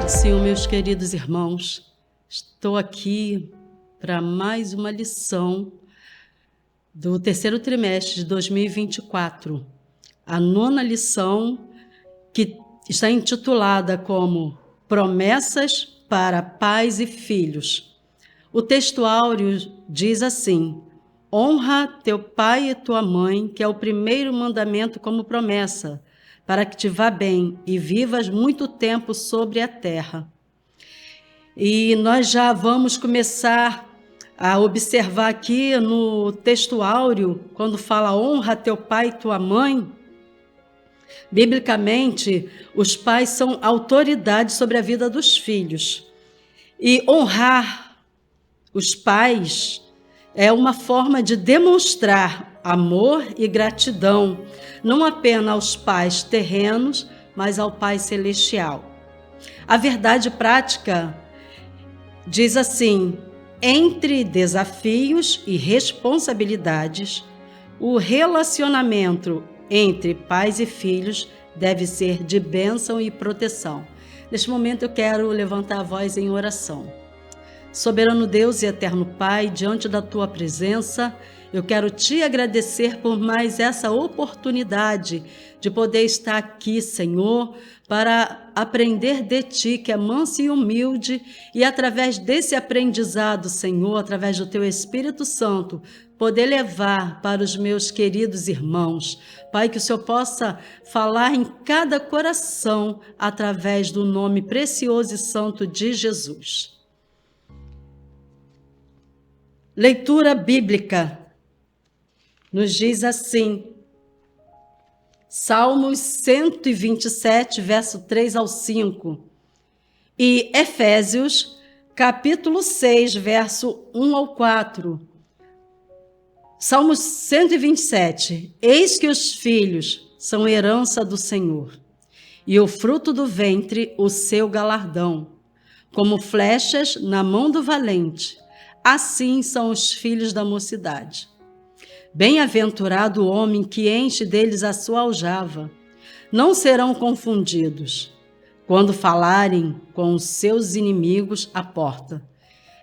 Senhor, meus queridos irmãos, estou aqui para mais uma lição do terceiro trimestre de 2024. A nona lição, que está intitulada como Promessas para Pais e Filhos. O texto áureo diz assim: honra teu pai e tua mãe, que é o primeiro mandamento como promessa, para que te vá bem e vivas muito tempo sobre a terra. E nós já vamos começar a observar aqui no texto áureo, quando fala honra teu pai e tua mãe. Biblicamente, os pais são autoridade sobre a vida dos filhos. E honrar os pais é uma forma de demonstrar amor e gratidão, não apenas aos pais terrenos, mas ao Pai Celestial. A verdade prática diz assim: entre desafios e responsabilidades, o relacionamento entre pais e filhos deve ser de bênção e proteção. Neste momento eu quero levantar a voz em oração. Soberano Deus e eterno Pai, diante da tua presença, eu quero te agradecer por mais essa oportunidade de poder estar aqui, Senhor, para aprender de ti, que é manso e humilde, e através desse aprendizado, Senhor, através do teu Espírito Santo, poder levar para os meus queridos irmãos. Pai, que o Senhor possa falar em cada coração através do nome precioso e santo de Jesus. Leitura bíblica nos diz assim, Salmos 127, verso 3 ao 5, e Efésios, capítulo 6, verso 1 ao 4. Salmos 127, eis que os filhos são herança do Senhor, e o fruto do ventre o seu galardão, como flechas na mão do valente, assim são os filhos da mocidade. Bem-aventurado o homem que enche deles a sua aljava. Não serão confundidos quando falarem com os seus inimigos à porta.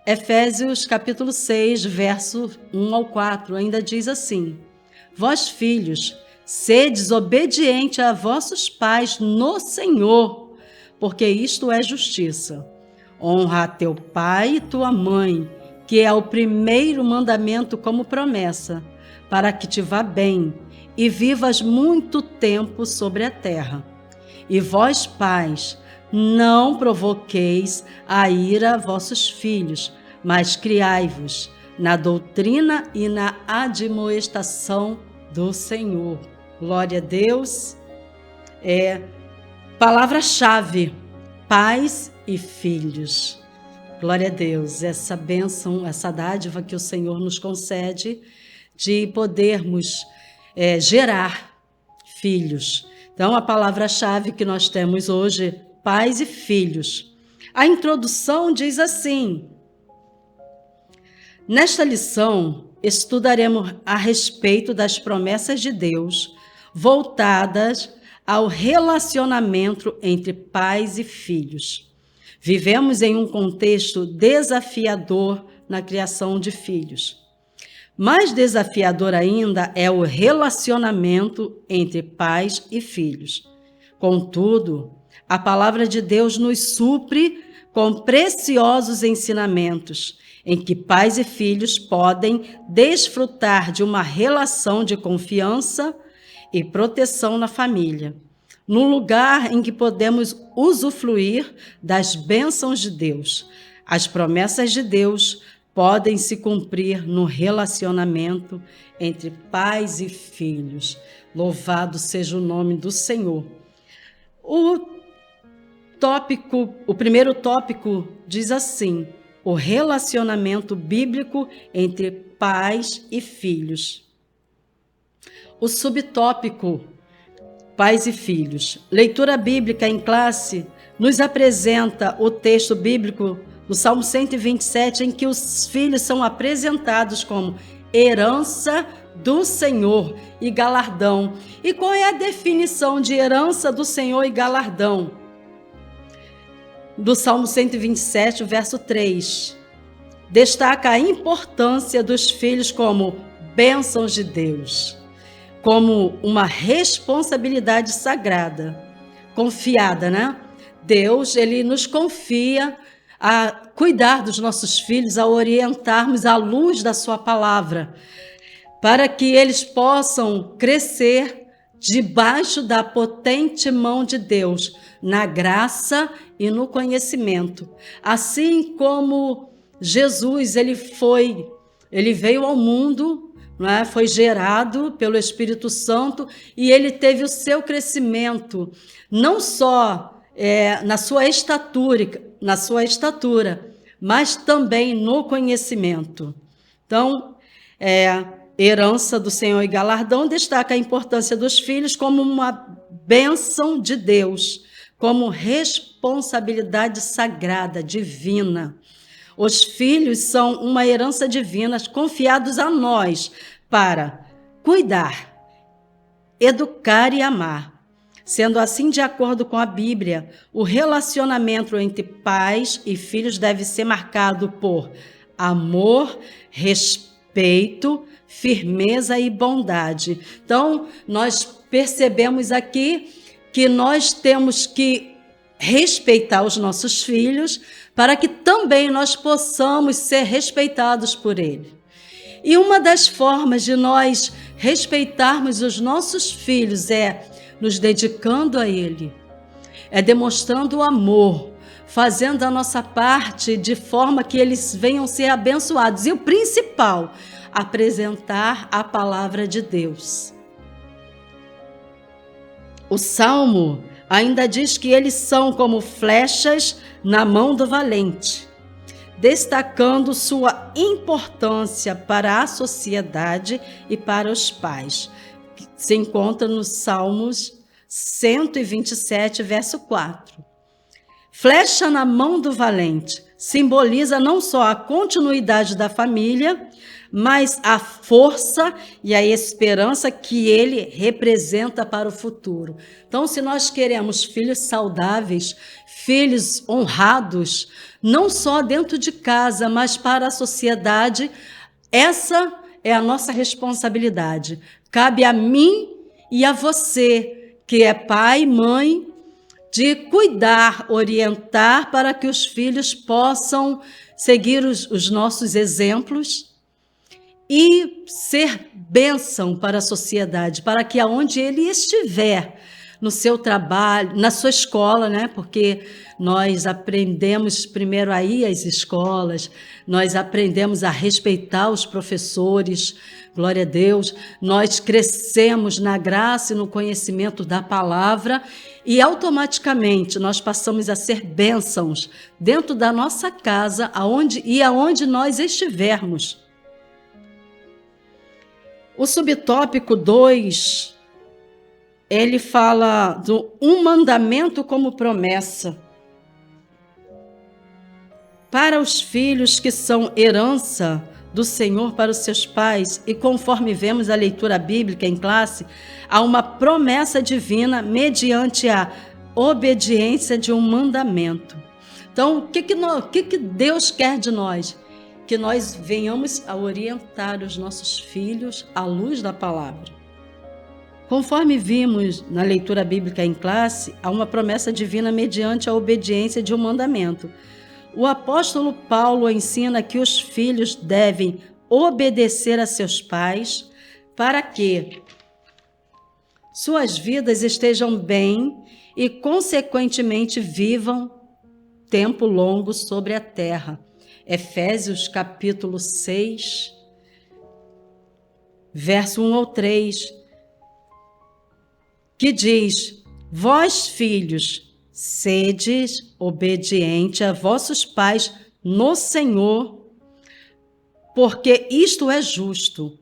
Efésios capítulo 6, verso 1 ao 4, ainda diz assim: vós, filhos, sedes obedientes a vossos pais no Senhor, porque isto é justiça. Honra a teu pai e tua mãe, que é o primeiro mandamento como promessa, para que te vá bem e vivas muito tempo sobre a terra. E vós, pais, não provoqueis a ira a vossos filhos, mas criai-vos na doutrina e na admoestação do Senhor. Glória a Deus. Palavra-chave: pais e filhos. Glória a Deus, essa bênção, essa dádiva que o Senhor nos concede de podermos gerar filhos. Então, a palavra-chave que nós temos hoje, pais e filhos. A introdução diz assim: nesta lição, estudaremos a respeito das promessas de Deus voltadas ao relacionamento entre pais e filhos. Vivemos em um contexto desafiador na criação de filhos. Mais desafiador ainda é o relacionamento entre pais e filhos. Contudo, a palavra de Deus nos supre com preciosos ensinamentos, em que pais e filhos podem desfrutar de uma relação de confiança e proteção na família, num lugar em que podemos usufruir das bênçãos de Deus. As promessas de Deus podem se cumprir no relacionamento entre pais e filhos. Louvado seja o nome do Senhor. O primeiro tópico diz assim: o relacionamento bíblico entre pais e filhos. O subtópico: pais e filhos. Leitura bíblica em classe nos apresenta o texto bíblico do Salmo 127, em que os filhos são apresentados como herança do Senhor e galardão. E qual é a definição de herança do Senhor e galardão? do Salmo 127, verso 3, destaca a importância dos filhos como bênçãos de Deus, como uma responsabilidade sagrada, confiada, né? Deus, ele nos confia a cuidar dos nossos filhos, a orientarmos à luz da sua palavra, para que eles possam crescer debaixo da potente mão de Deus, na graça e no conhecimento. Assim como Jesus, ele veio ao mundo, não é? Foi gerado pelo Espírito Santo e ele teve o seu crescimento, não só na sua estatura, mas também no conhecimento. Então, herança do Senhor e galardão destaca a importância dos filhos como uma bênção de Deus, como responsabilidade sagrada, divina. Os filhos são uma herança divina confiados a nós para cuidar, educar e amar. Sendo assim, de acordo com a Bíblia, o relacionamento entre pais e filhos deve ser marcado por amor, respeito, firmeza e bondade. Então, nós percebemos aqui que nós temos que respeitar os nossos filhos para que também nós possamos ser respeitados por ele. E uma das formas de nós respeitarmos os nossos filhos é nos dedicando a ele, é demonstrando o amor, fazendo a nossa parte de forma que eles venham ser abençoados. E o principal, apresentar a palavra de Deus. O Salmo ainda diz que eles são como flechas na mão do valente, destacando sua importância para a sociedade e para os pais. Se encontra nos Salmos 127, verso 4. Flecha na mão do valente simboliza não só a continuidade da família, mas a força e a esperança que ele representa para o futuro. Então, se nós queremos filhos saudáveis, filhos honrados, não só dentro de casa, mas para a sociedade, essa é a nossa responsabilidade. Cabe a mim e a você, que é pai e mãe, de cuidar, orientar para que os filhos possam seguir os nossos exemplos e ser bênção para a sociedade, para que aonde ele estiver, no seu trabalho, na sua escola, né? Porque nós aprendemos primeiro a ir às escolas, nós aprendemos a respeitar os professores, glória a Deus, nós crescemos na graça e no conhecimento da palavra e automaticamente nós passamos a ser bênçãos dentro da nossa casa, aonde nós estivermos. O subtópico 2, ele fala do um mandamento como promessa. Para os filhos que são herança do Senhor para os seus pais, e conforme vemos a leitura bíblica em classe, há uma promessa divina mediante a obediência de um mandamento. Então, o que Deus quer de nós? Que nós venhamos a orientar os nossos filhos à luz da palavra. Conforme vimos na leitura bíblica em classe, há uma promessa divina mediante a obediência de um mandamento. O apóstolo Paulo ensina que os filhos devem obedecer a seus pais para que suas vidas estejam bem e, consequentemente, vivam tempo longo sobre a terra. Efésios capítulo 6, verso 1 ao 3, que diz: Vós, filhos, sedes obedientes a vossos pais no Senhor, porque isto é justo.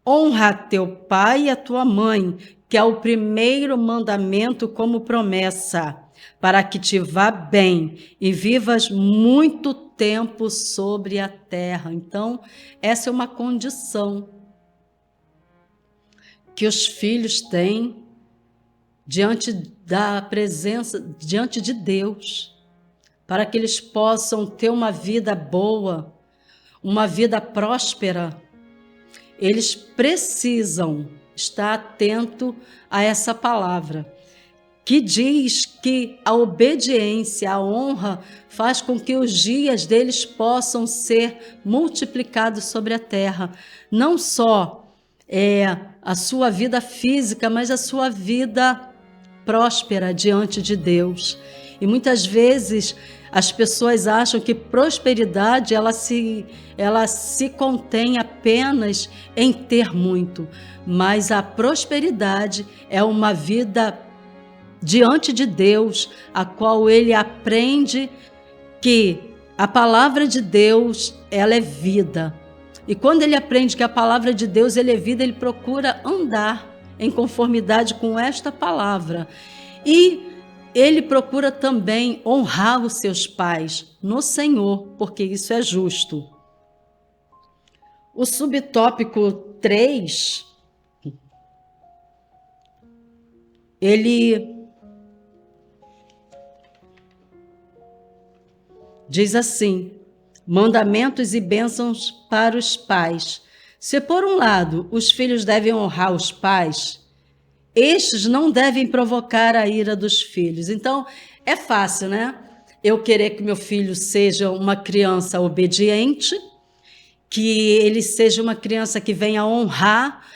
Honra teu pai e a tua mãe, que é o primeiro mandamento como promessa, para que te vá bem e vivas muito tempo sobre a terra. Então, essa é uma condição que os filhos têm diante da presença, diante de Deus. para que eles possam ter uma vida boa, uma vida próspera, eles precisam estar atento a essa palavra, que diz que a obediência, a honra, faz com que os dias deles possam ser multiplicados sobre a terra. Não só a sua vida física, mas a sua vida próspera diante de Deus. E muitas vezes as pessoas acham que prosperidade ela se contém apenas em ter muito, mas a prosperidade é uma vida diante de Deus, a qual ele aprende que a palavra de Deus ela é vida. E quando ele aprende que a palavra de Deus ela é vida, ele procura andar em conformidade com esta palavra. E ele procura também honrar os seus pais no Senhor, porque isso é justo. O subtópico 3, ele diz assim: mandamentos e bênçãos para os pais. Se por um lado os filhos devem honrar os pais, estes não devem provocar a ira dos filhos. Então, é fácil, né? Eu querer que meu filho seja uma criança obediente, que ele seja uma criança que venha honrar,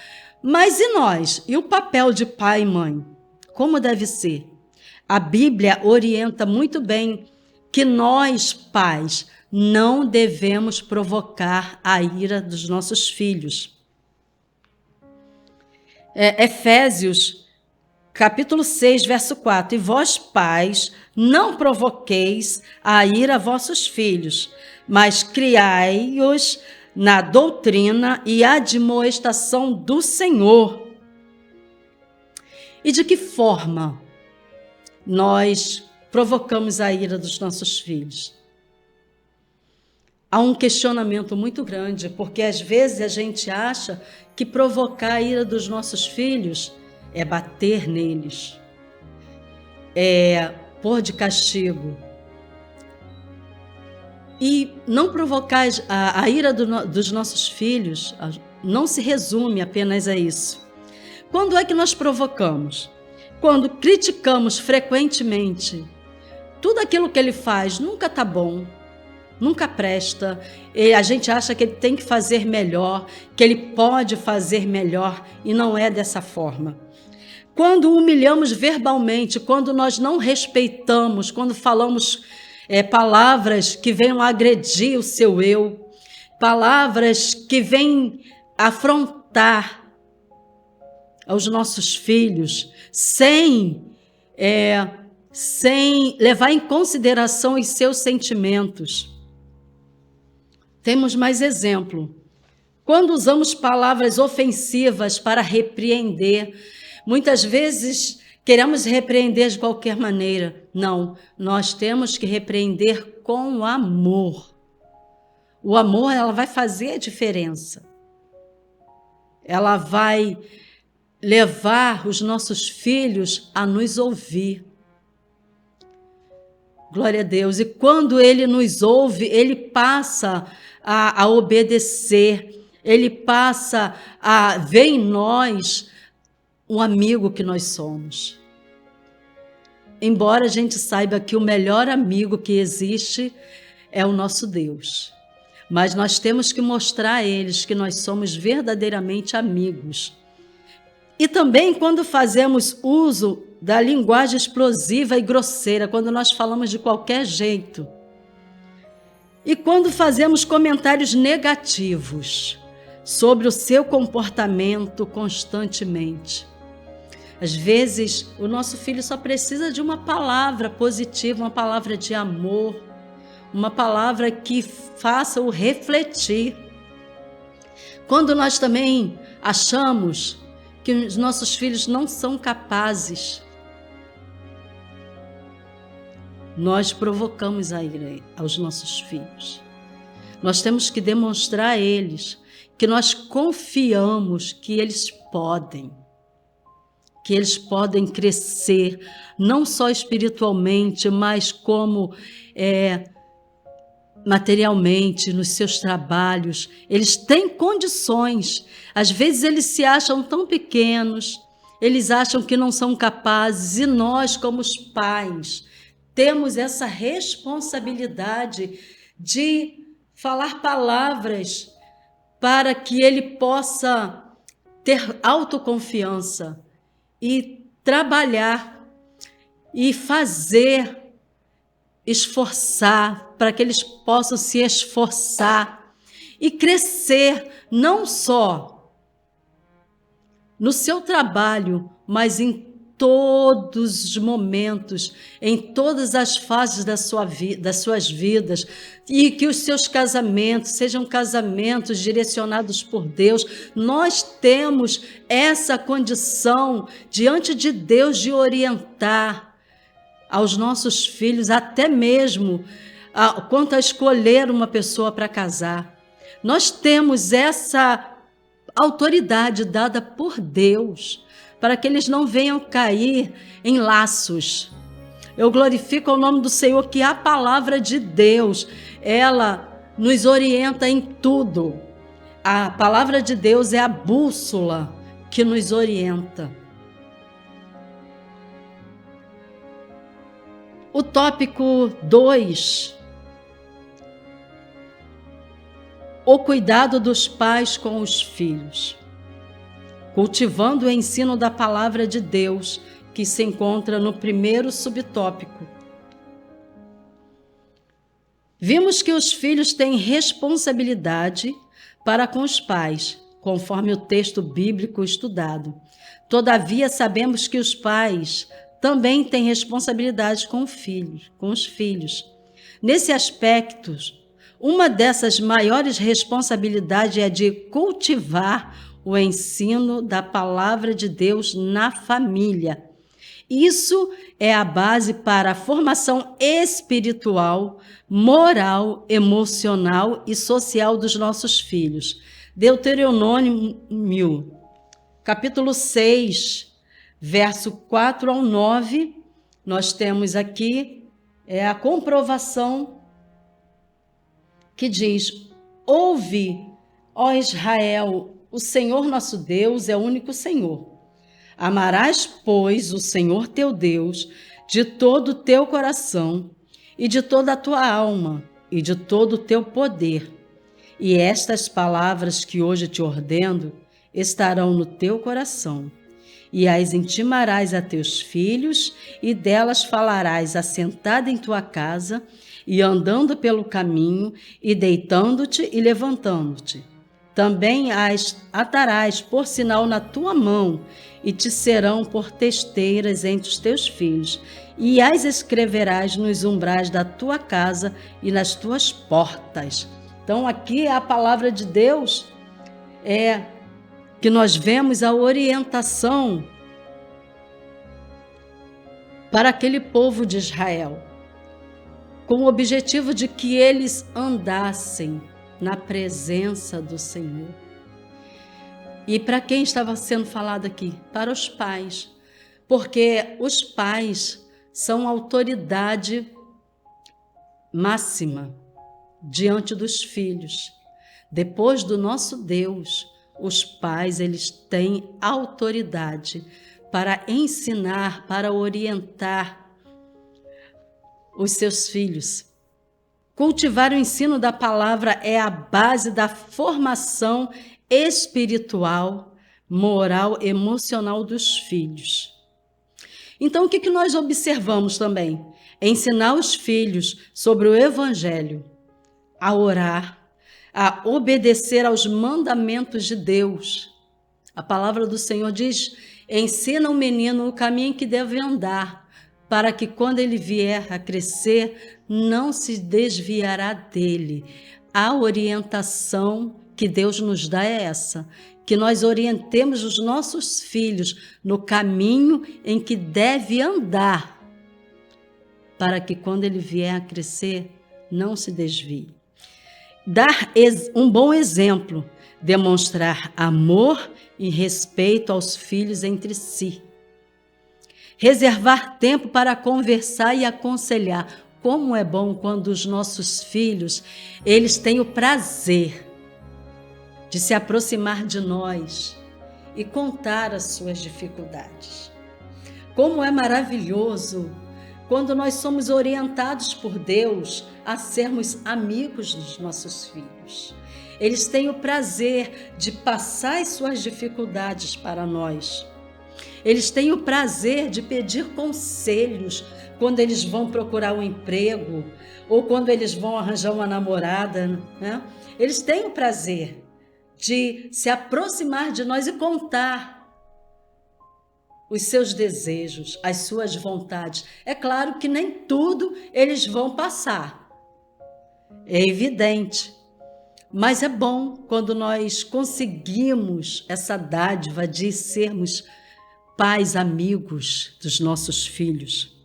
mas e nós? E o papel de pai e mãe? Como deve ser? A Bíblia orienta muito bem que nós, pais, não devemos provocar a ira dos nossos filhos. Efésios, capítulo 6, verso 4. E vós, pais, não provoqueis a ira a vossos filhos, mas criai-os na doutrina e admoestação do Senhor. E de que forma nós provocamos a ira dos nossos filhos? Há um questionamento muito grande, porque às vezes a gente acha que provocar a ira dos nossos filhos é bater neles, é pôr de castigo. E não provocar a ira dos nossos filhos não se resume apenas a isso. Quando é que nós provocamos? Quando criticamos frequentemente. Tudo aquilo que ele faz nunca está bom, nunca presta. E a gente acha que ele tem que fazer melhor, que ele pode fazer melhor, e não é dessa forma. Quando humilhamos verbalmente, quando nós não respeitamos, quando falamos palavras que venham agredir o seu eu, palavras que vêm afrontar aos nossos filhos, sem levar em consideração os seus sentimentos. Temos mais exemplo. Quando usamos palavras ofensivas para repreender, muitas vezes queremos repreender de qualquer maneira. Não, nós temos que repreender com amor. O amor, ela vai fazer a diferença. Ela vai levar os nossos filhos a nos ouvir. Glória a Deus. E quando ele nos ouve, ele passa a obedecer. Ele passa a ver em nós um amigo que nós somos. Embora a gente saiba que o melhor amigo que existe é o nosso Deus. Mas nós temos que mostrar a eles que nós somos verdadeiramente amigos. E também quando fazemos uso da linguagem explosiva e grosseira, quando nós falamos de qualquer jeito. E quando fazemos comentários negativos sobre o seu comportamento constantemente. Às vezes, o nosso filho só precisa de uma palavra positiva, uma palavra de amor, uma palavra que faça-o refletir. Quando nós também achamos que os nossos filhos não são capazes, nós provocamos a ira aos nossos filhos. Nós temos que demonstrar a eles que nós confiamos que eles podem. que eles podem crescer, não só espiritualmente, mas como materialmente, nos seus trabalhos. Eles têm condições. Às vezes eles se acham tão pequenos, eles acham que não são capazes, e nós, como os pais, temos essa responsabilidade de falar palavras para que ele possa ter autoconfiança e trabalhar e fazer, esforçar, para que eles possam se esforçar e crescer, não só no seu trabalho, mas em todos os momentos, em todas as fases das suas vidas, e que os seus casamentos sejam casamentos direcionados por Deus. Nós temos essa condição diante de Deus de orientar aos nossos filhos, até mesmo quanto a escolher uma pessoa para casar. Nós temos essa autoridade dada por Deus, para que eles não venham cair em laços. Eu glorifico o nome do Senhor, que a palavra de Deus, ela nos orienta em tudo. A palavra de Deus é a bússola que nos orienta. O tópico 2. O cuidado dos pais com os filhos. Cultivando o ensino da palavra de Deus, que se encontra no primeiro subtópico. Vimos que os filhos têm responsabilidade para com os pais, conforme o texto bíblico estudado. Todavia, sabemos que os pais também têm responsabilidade com os filhos. Nesse aspecto, uma dessas maiores responsabilidades é de cultivar o ensino da palavra de Deus na família. Isso é a base para a formação espiritual, moral, emocional e social dos nossos filhos. Deuteronômio, capítulo 6, verso 4 ao 9, nós temos aqui a comprovação que diz: ouve, ó Israel, o Senhor nosso Deus é o único Senhor. Amarás, pois, o Senhor teu Deus de todo o teu coração e de toda a tua alma e de todo o teu poder. E estas palavras que hoje te ordeno estarão no teu coração, e as intimarás a teus filhos, e delas falarás assentada em tua casa, e andando pelo caminho, e deitando-te e levantando-te. Também as atarás por sinal na tua mão, e te serão por testeiras entre os teus filhos, e as escreverás nos umbrais da tua casa e nas tuas portas. Então, aqui é a palavra de Deus, que nós vemos a orientação para aquele povo de Israel, com o objetivo de que eles andassem na presença do Senhor. E para quem estava sendo falado aqui? Para os pais, porque os pais são autoridade máxima diante dos filhos. Depois do nosso Deus, os pais, eles têm autoridade para ensinar, para orientar os seus filhos. Cultivar o ensino da palavra é a base da formação espiritual, moral, emocional dos filhos. Então, o que nós observamos também? Ensinar os filhos sobre o Evangelho, a orar, a obedecer aos mandamentos de Deus. A palavra do Senhor diz: ensina o menino o caminho em que deve andar, para que quando ele vier a crescer, não se desviará dele. A orientação que Deus nos dá é essa, que nós orientemos os nossos filhos no caminho em que deve andar, para que quando ele vier a crescer, não se desvie. Dar um bom exemplo, demonstrar amor e respeito aos filhos entre si. reservar tempo para conversar e aconselhar. Como é bom quando os nossos filhos, eles têm o prazer de se aproximar de nós e contar as suas dificuldades. Como é maravilhoso quando nós somos orientados por Deus a sermos amigos dos nossos filhos. Eles têm o prazer de passar as suas dificuldades para nós. Eles têm o prazer de pedir conselhos quando eles vão procurar um emprego ou quando eles vão arranjar uma namorada, né? Eles têm o prazer de se aproximar de nós e contar os seus desejos, as suas vontades. É claro que nem tudo eles vão passar, é evidente, mas é bom quando nós conseguimos essa dádiva de sermos pais amigos dos nossos filhos.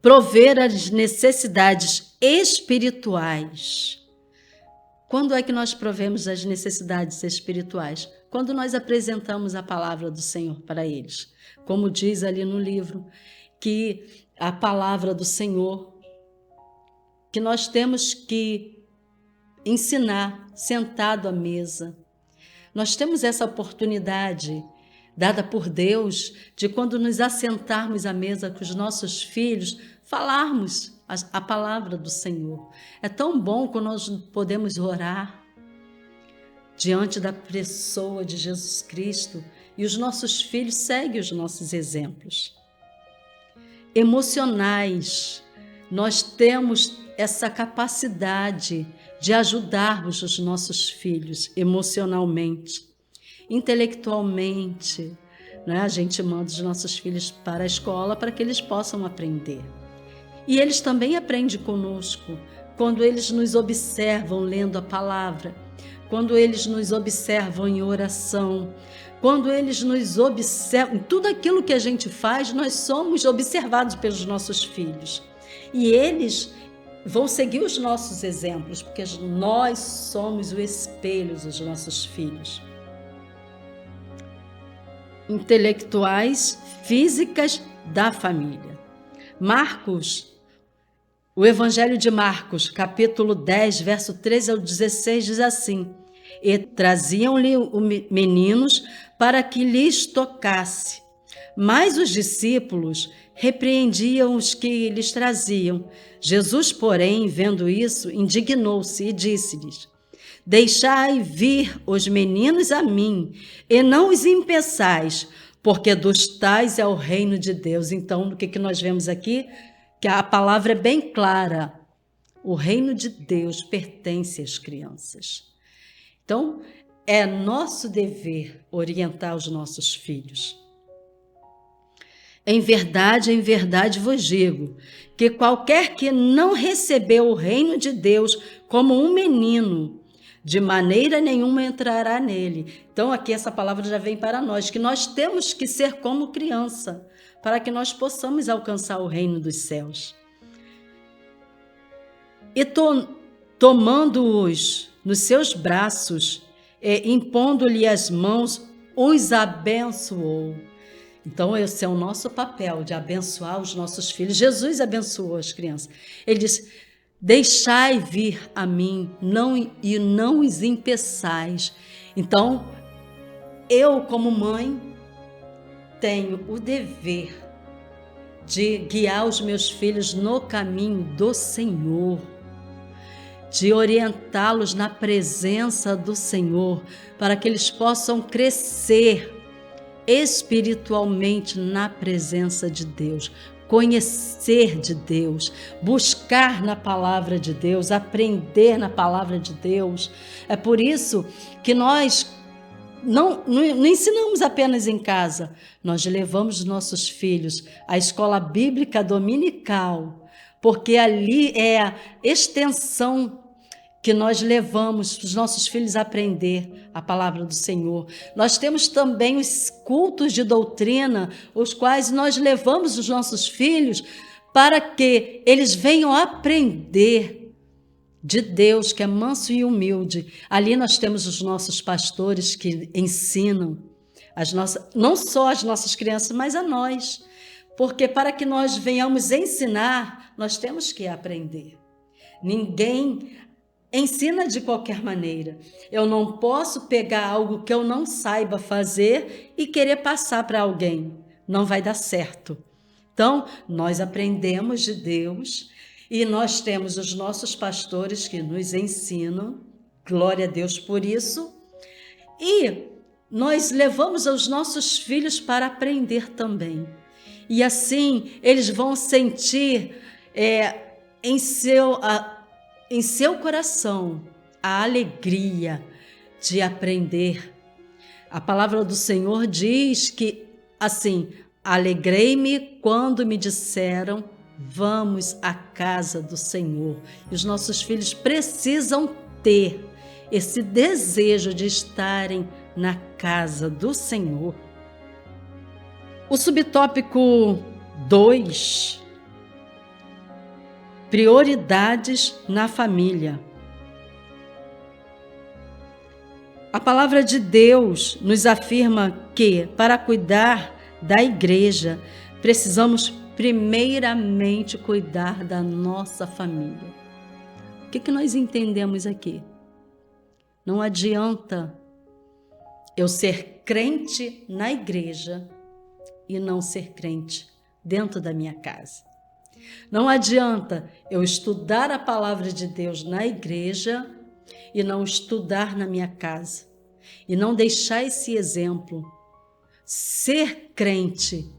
Prover as necessidades espirituais. Quando é que nós provemos as necessidades espirituais? Quando nós apresentamos a palavra do Senhor para eles. Como diz ali no livro, que a palavra do Senhor, que nós temos que ensinar sentado à mesa. Nós temos essa oportunidade dada por Deus de, quando nos assentarmos à mesa com os nossos filhos, falarmos a palavra do Senhor. É tão bom quando nós podemos orar diante da pessoa de Jesus Cristo e os nossos filhos seguem os nossos exemplos. Emocionais, nós temos essa capacidade de ajudarmos os nossos filhos emocionalmente, intelectualmente, né? A gente manda os nossos filhos para a escola para que eles possam aprender. E eles também aprendem conosco quando eles nos observam lendo a palavra, quando eles nos observam em oração, quando eles nos observam, tudo aquilo que a gente faz, nós somos observados pelos nossos filhos. E eles vão seguir os nossos exemplos, porque nós somos o espelho dos nossos filhos. Intelectuais, físicas da família. Marcos, o Evangelho de Marcos, capítulo 10, verso 13 ao 16, diz assim: E traziam-lhe meninos para que lhes tocasse. Mas os discípulos repreendiam os que lhes traziam. Jesus, porém, vendo isso, indignou-se e disse-lhes: Deixai vir os meninos a mim, e não os impeçais, porque dos tais é o reino de Deus. Então, o que nós vemos aqui? Que a palavra é bem clara. O reino de Deus pertence às crianças. Então, é nosso dever orientar os nossos filhos. Em verdade vos digo, que qualquer que não recebeu o reino de Deus como um menino, de maneira nenhuma entrará nele. Então, aqui essa palavra já vem para nós, que nós temos que ser como criança, para que nós possamos alcançar o reino dos céus. E tomando-os nos seus braços, e impondo-lhe as mãos, os abençoou. Então, esse é o nosso papel, de abençoar os nossos filhos. Jesus abençoou as crianças. Ele disse: Deixai vir a mim, e não os impeçais. Então, eu, como mãe, tenho o dever de guiar os meus filhos no caminho do Senhor, de orientá-los na presença do Senhor, para que eles possam crescer espiritualmente na presença de Deus, conhecer de Deus, buscar na palavra de Deus, aprender na palavra de Deus. É por isso que nós não ensinamos apenas em casa, nós levamos os nossos filhos à escola bíblica dominical, porque ali é a extensão que nós levamos os nossos filhos a aprender a palavra do Senhor. Nós temos também os cultos de doutrina, os quais nós levamos os nossos filhos para que eles venham aprender de Deus, que é manso e humilde. Ali nós temos os nossos pastores que ensinam não só as nossas crianças, mas a nós. Porque para que nós venhamos ensinar, nós temos que aprender. Ninguém ensina de qualquer maneira. Eu não posso pegar algo que eu não saiba fazer e querer passar para alguém. Não vai dar certo. Então, nós aprendemos de Deus e nós temos os nossos pastores que nos ensinam. Glória a Deus por isso. E nós levamos os nossos filhos para aprender também. E assim, eles vão sentir em seu coração a alegria de aprender. A palavra do Senhor diz que, assim, alegrei-me quando me disseram, vamos à casa do Senhor. E os nossos filhos precisam ter esse desejo de estarem na casa do Senhor. O subtópico 2, prioridades na família. A palavra de Deus nos afirma que, para cuidar da igreja, precisamos primeiramente cuidar da nossa família. O que nós entendemos aqui? Não adianta eu ser crente na igreja e não ser crente dentro da minha casa. Não adianta eu estudar a palavra de Deus na igreja e não estudar na minha casa. E não deixar esse exemplo. Ser crente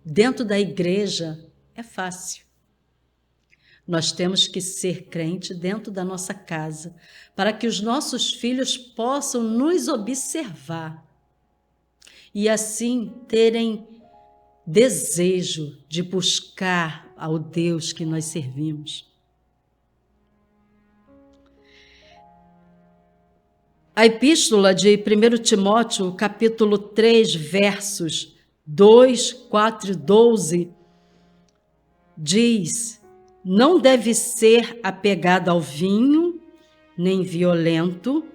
dentro da igreja é fácil. Nós temos que ser crente dentro da nossa casa, para que os nossos filhos possam nos observar e assim terem desejo de buscar ao Deus que nós servimos. A epístola de 1 Timóteo, capítulo 3, versos 2, 4 e 12, diz: não deve ser apegado ao vinho, nem violento,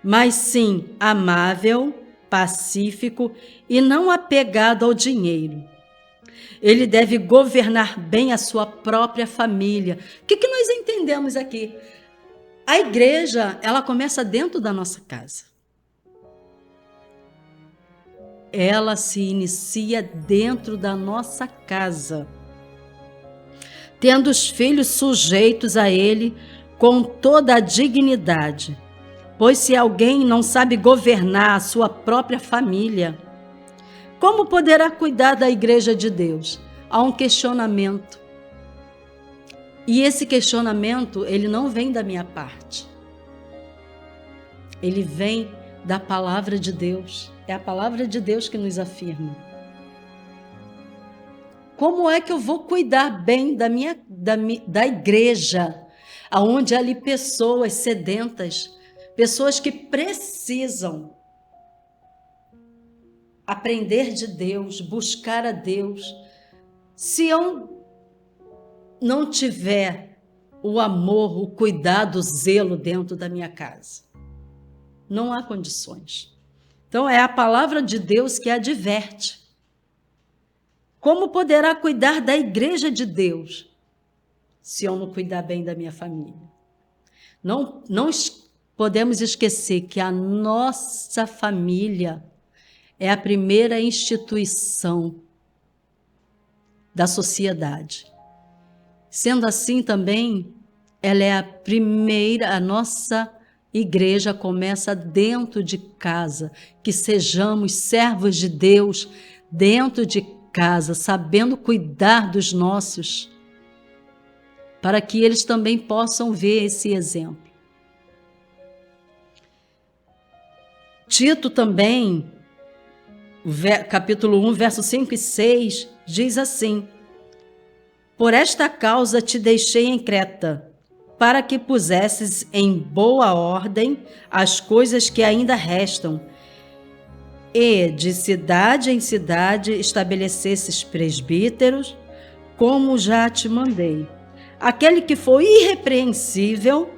mas sim amável, pacífico e não apegado ao dinheiro. Ele deve governar bem a sua própria família. O que nós entendemos aqui? A igreja, ela começa dentro da nossa casa. Ela se inicia dentro da nossa casa, tendo os filhos sujeitos a ele com toda a dignidade. Pois se alguém não sabe governar a sua própria família, como poderá cuidar da igreja de Deus? Há um questionamento. E esse questionamento, ele não vem da minha parte. Ele vem da palavra de Deus. É a palavra de Deus que nos afirma. Como é que eu vou cuidar bem da igreja, onde há ali pessoas sedentas, pessoas que precisam aprender de Deus, buscar a Deus? Se eu não tiver o amor, o cuidado, o zelo dentro da minha casa, não há condições. Então é a palavra de Deus que adverte. Como poderá cuidar da igreja de Deus se eu não cuidar bem da minha família? Não podemos esquecer que a nossa família é a primeira instituição da sociedade. Sendo assim também, ela é a nossa igreja começa dentro de casa, que sejamos servos de Deus dentro de casa, sabendo cuidar dos nossos, para que eles também possam ver esse exemplo. Tito também, capítulo 1, versos 5 e 6, diz assim: por esta causa te deixei em Creta, para que pusesses em boa ordem as coisas que ainda restam, e de cidade em cidade estabelecesses presbíteros, como já te mandei. Aquele que for irrepreensível,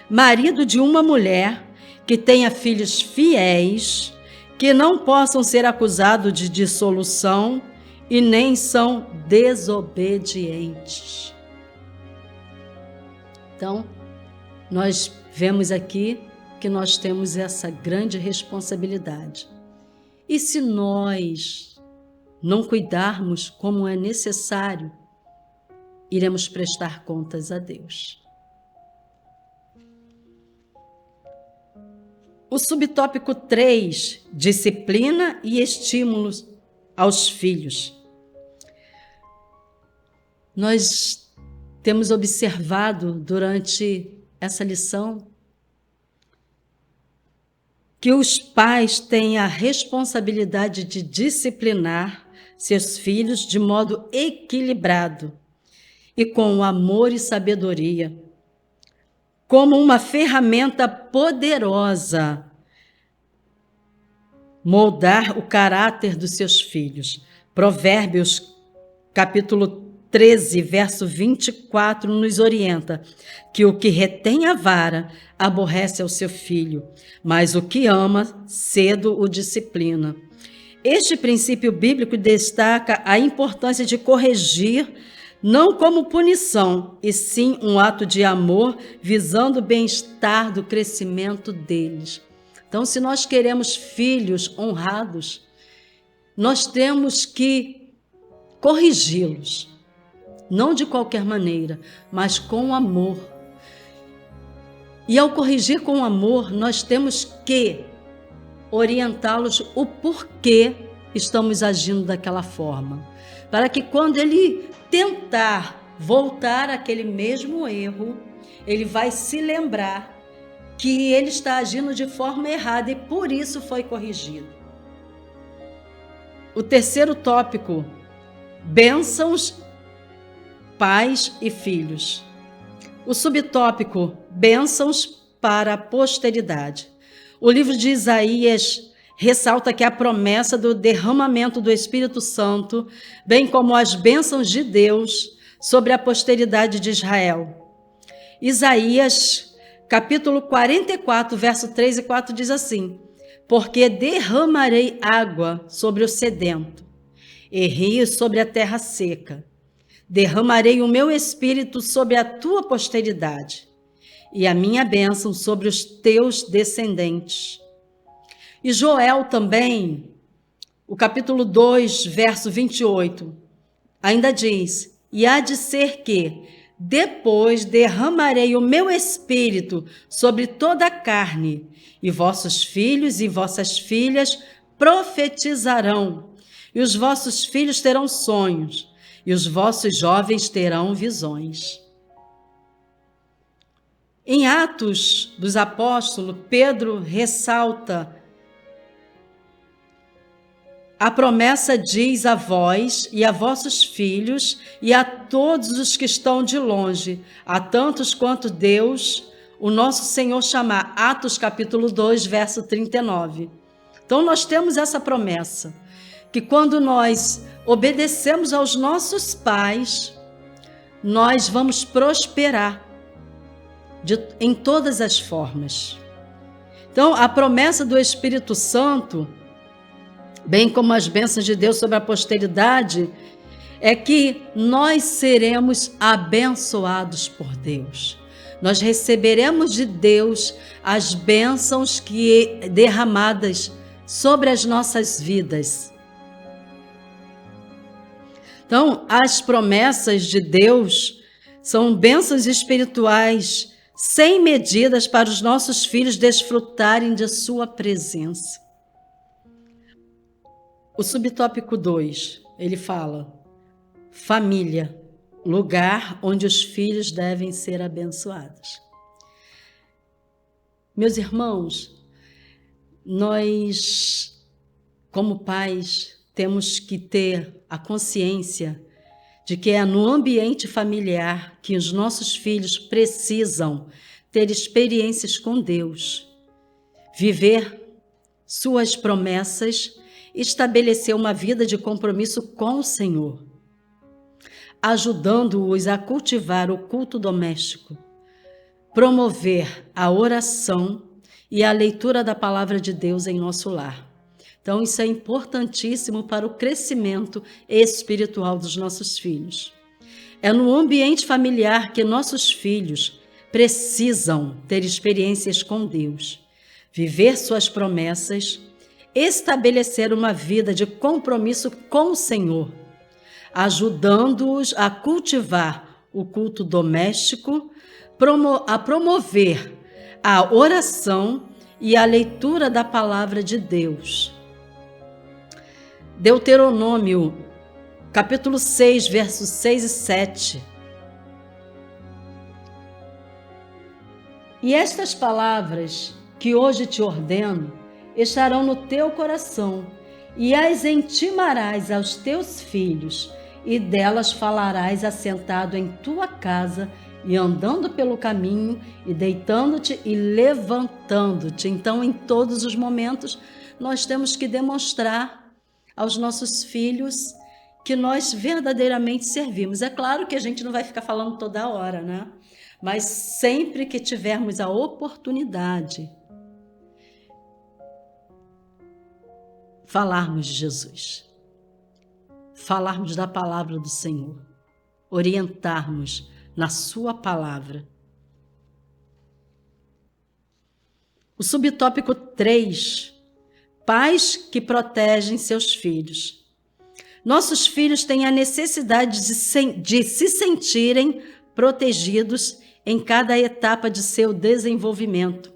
marido de uma mulher, que tenha filhos fiéis, que não possam ser acusados de dissolução e nem são desobedientes. Então, nós vemos aqui que nós temos essa grande responsabilidade. E se nós não cuidarmos como é necessário, iremos prestar contas a Deus. O subtópico 3, disciplina e estímulos aos filhos. Nós temos observado durante essa lição que os pais têm a responsabilidade de disciplinar seus filhos de modo equilibrado e com amor e sabedoria, como uma ferramenta poderosa, moldar o caráter dos seus filhos. Provérbios, capítulo 13, verso 24, nos orienta que o que retém a vara aborrece ao seu filho, mas o que ama, cedo o disciplina. Este princípio bíblico destaca a importância de corrigir, não como punição, e sim um ato de amor, visando o bem-estar do crescimento deles. Então, se nós queremos filhos honrados, nós temos que corrigi-los, não de qualquer maneira, mas com amor. E ao corrigir com amor, nós temos que orientá-los o porquê estamos agindo daquela forma, para que quando ele tentar voltar àquele mesmo erro, ele vai se lembrar que ele está agindo de forma errada e por isso foi corrigido. O terceiro tópico, bênçãos, pais e filhos. O subtópico, bênçãos para a posteridade. O livro de Isaías ressalta que a promessa do derramamento do Espírito Santo, bem como as bênçãos de Deus sobre a posteridade de Israel. Isaías, capítulo 44, verso 3 e 4 diz assim: porque derramarei água sobre o sedento e rios sobre a terra seca. Derramarei o meu espírito sobre a tua posteridade e a minha bênção sobre os teus descendentes. E Joel também, o capítulo 2, verso 28, ainda diz: e há de ser que depois derramarei o meu espírito sobre toda a carne, e vossos filhos e vossas filhas profetizarão, e os vossos filhos terão sonhos, e os vossos jovens terão visões. Em Atos dos Apóstolos, Pedro ressalta: a promessa diz a vós e a vossos filhos e a todos os que estão de longe, a tantos quanto Deus, o nosso Senhor, chamar. Atos capítulo 2, verso 39. Então nós temos essa promessa, que quando nós obedecemos aos nossos pais, nós vamos prosperar em todas as formas. Então a promessa do Espírito Santo, bem como as bênçãos de Deus sobre a posteridade, é que nós seremos abençoados por Deus. Nós receberemos de Deus as bênçãos derramadas sobre as nossas vidas. Então, as promessas de Deus são bênçãos espirituais sem medidas para os nossos filhos desfrutarem de sua presença. O subtópico 2, ele fala: família, lugar onde os filhos devem ser abençoados. Meus irmãos, nós, como pais, temos que ter a consciência de que é no ambiente familiar que os nossos filhos precisam ter experiências com Deus, viver suas promessas, estabelecer uma vida de compromisso com o Senhor, ajudando-os a cultivar o culto doméstico, promover a oração e a leitura da palavra de Deus em nosso lar, Então, isso é importantíssimo para o crescimento espiritual dos nossos filhos. É no ambiente familiar que nossos filhos precisam ter experiências com Deus, viver suas promessas, estabelecer uma vida de compromisso com o Senhor, ajudando-os a cultivar o culto doméstico, a promover a oração e a leitura da palavra de Deus. Deuteronômio, capítulo 6, versos 6 e 7. E estas palavras que hoje te ordeno estarão no teu coração, e as intimarás aos teus filhos, e delas falarás assentado em tua casa, e andando pelo caminho, e deitando-te e levantando-te. Então, em todos os momentos, nós temos que demonstrar aos nossos filhos que nós verdadeiramente servimos. É claro que a gente não vai ficar falando toda hora, né? Mas sempre que tivermos a oportunidade, falarmos de Jesus, falarmos da palavra do Senhor, orientarmos na sua palavra. O subtópico 3, pais que protegem seus filhos. Nossos filhos têm a necessidade de se sentirem protegidos em cada etapa de seu desenvolvimento,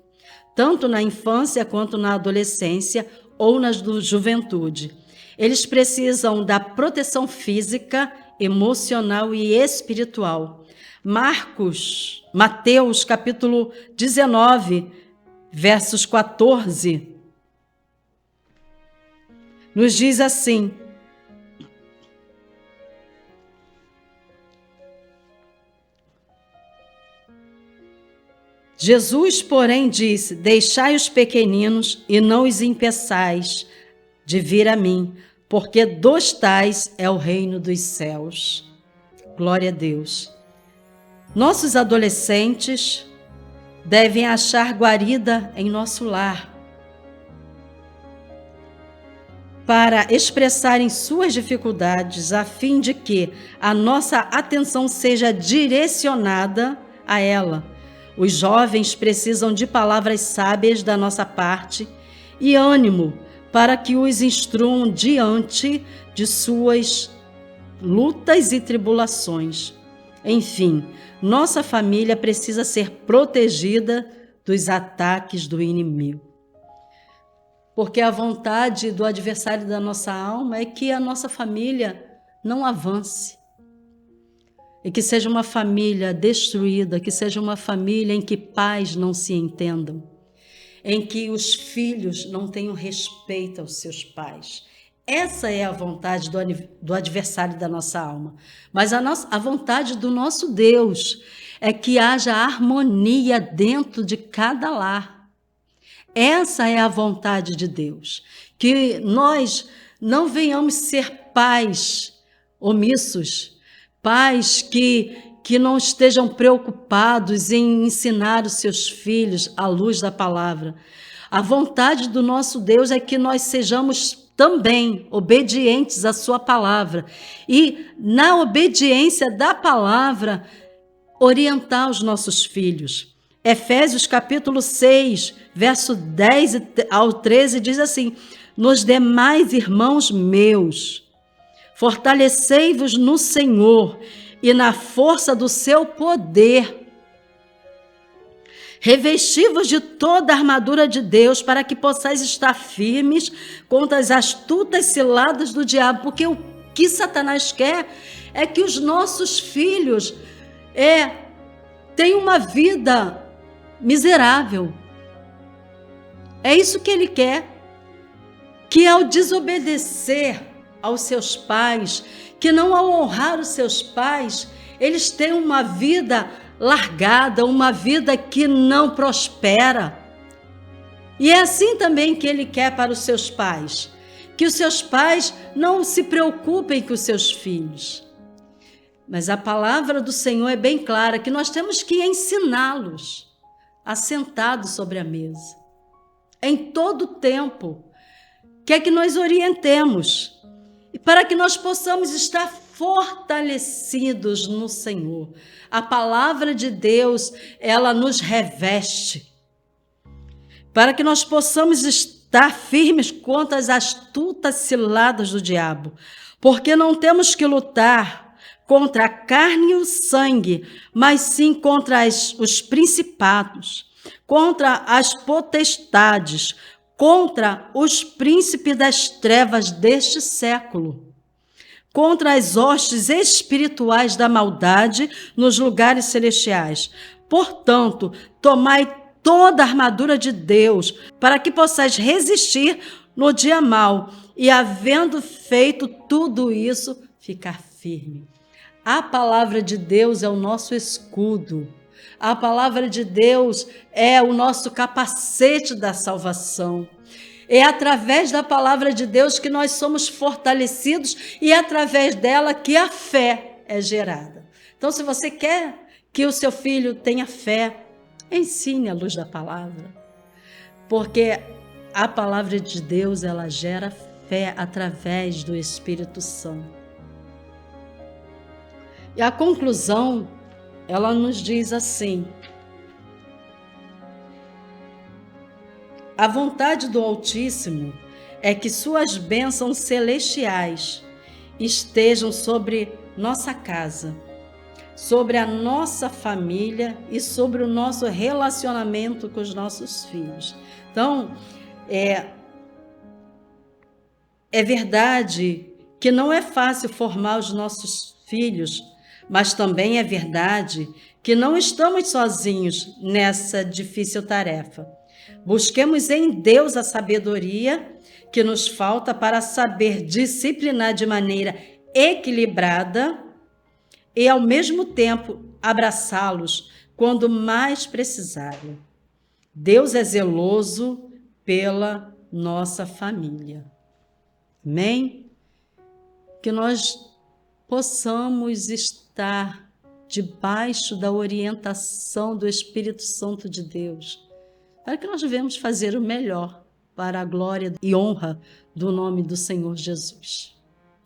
tanto na infância quanto na adolescência ou na juventude. Eles precisam da proteção física, emocional e espiritual. Mateus, capítulo 19, versos 14, nos diz assim: Jesus, porém, disse: deixai os pequeninos e não os impeçais de vir a mim, porque dos tais é o reino dos céus. Glória a Deus. Nossos adolescentes devem achar guarida em nosso lar para expressarem suas dificuldades, a fim de que a nossa atenção seja direcionada a ela. Os jovens precisam de palavras sábias da nossa parte e ânimo para que os instruam diante de suas lutas e tribulações. Enfim, nossa família precisa ser protegida dos ataques do inimigo. Porque a vontade do adversário da nossa alma é que a nossa família não avance. E que seja uma família destruída, que seja uma família em que pais não se entendam, em que os filhos não tenham respeito aos seus pais. Essa é a vontade do adversário da nossa alma. Mas a vontade do nosso Deus é que haja harmonia dentro de cada lar. Essa é a vontade de Deus. Que nós não venhamos ser pais omissos, pais que não estejam preocupados em ensinar os seus filhos à luz da palavra. A vontade do nosso Deus é que nós sejamos também obedientes à sua palavra e, na obediência da palavra, orientar os nossos filhos. Efésios capítulo 6, verso 10 ao 13 diz assim: nos demais, irmãos meus, fortalecei-vos no Senhor e na força do seu poder. Revesti-vos de toda a armadura de Deus para que possais estar firmes contra as astutas ciladas do diabo, porque o que Satanás quer é que os nossos filhos tenham uma vida miserável. É isso que ele quer, que ao desobedecer aos seus pais, que não ao honrar os seus pais, eles tenham uma vida largada, uma vida que não prospera. E é assim também que ele quer para os seus pais, que os seus pais não se preocupem com os seus filhos. Mas a palavra do Senhor é bem clara, que nós temos que ensiná-los assentados sobre a mesa, em todo o tempo, quer que nós orientemos e para que nós possamos estar fortalecidos no Senhor. A palavra de Deus, ela nos reveste para que nós possamos estar firmes contra as astutas ciladas do diabo, porque não temos que lutar contra a carne e o sangue, mas sim contra os principados, contra as potestades, contra os príncipes das trevas deste século, contra as hostes espirituais da maldade nos lugares celestiais. Portanto, tomai toda a armadura de Deus, para que possais resistir no dia mau e, havendo feito tudo isso, ficar firme. A palavra de Deus é o nosso escudo. A palavra de Deus é o nosso capacete da salvação. É através da palavra de Deus que nós somos fortalecidos e é através dela que a fé é gerada. Então, se você quer que o seu filho tenha fé, ensine a luz da palavra. Porque a palavra de Deus, ela gera fé através do Espírito Santo. E a conclusão, ela nos diz assim: a vontade do Altíssimo é que suas bênçãos celestiais estejam sobre nossa casa, sobre a nossa família e sobre o nosso relacionamento com os nossos filhos. Então, é verdade que não é fácil formar os nossos filhos, mas também é verdade que não estamos sozinhos nessa difícil tarefa. Busquemos em Deus a sabedoria que nos falta para saber disciplinar de maneira equilibrada e, ao mesmo tempo, abraçá-los quando mais precisarem. Deus é zeloso pela nossa família. Amém? Que nós possamos estar debaixo da orientação do Espírito Santo de Deus, para que nós devemos fazer o melhor para a glória e honra do nome do Senhor Jesus.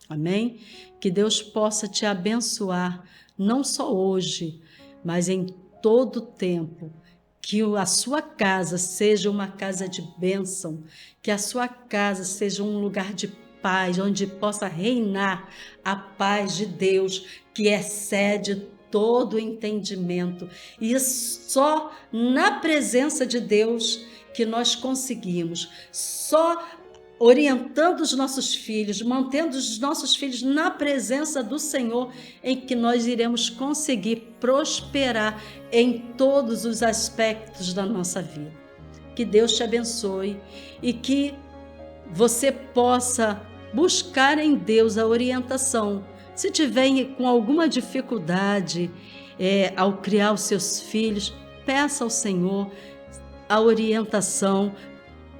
Amém? Que Deus possa te abençoar, não só hoje, mas em todo o tempo. Que a sua casa seja uma casa de bênção, que a sua casa seja um lugar de paz, onde possa reinar a paz de Deus, que excede todo entendimento. E só na presença de Deus que nós conseguimos, só orientando os nossos filhos, mantendo os nossos filhos na presença do Senhor, em que nós iremos conseguir prosperar em todos os aspectos da nossa vida. Que Deus te abençoe e que você possa buscar em Deus a orientação. Se tiver com alguma dificuldade ao criar os seus filhos, peça ao Senhor a orientação.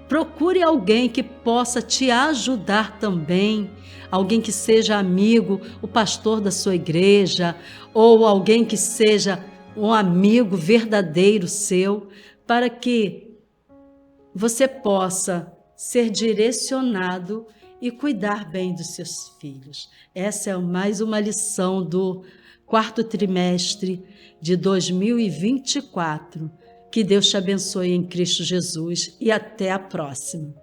Procure alguém que possa te ajudar também, alguém que seja amigo, o pastor da sua igreja, ou alguém que seja um amigo verdadeiro seu, para que você possa ser direcionado e cuidar bem dos seus filhos. Essa é mais uma lição do 4º trimestre de 2024. Que Deus te abençoe em Cristo Jesus e até a próxima.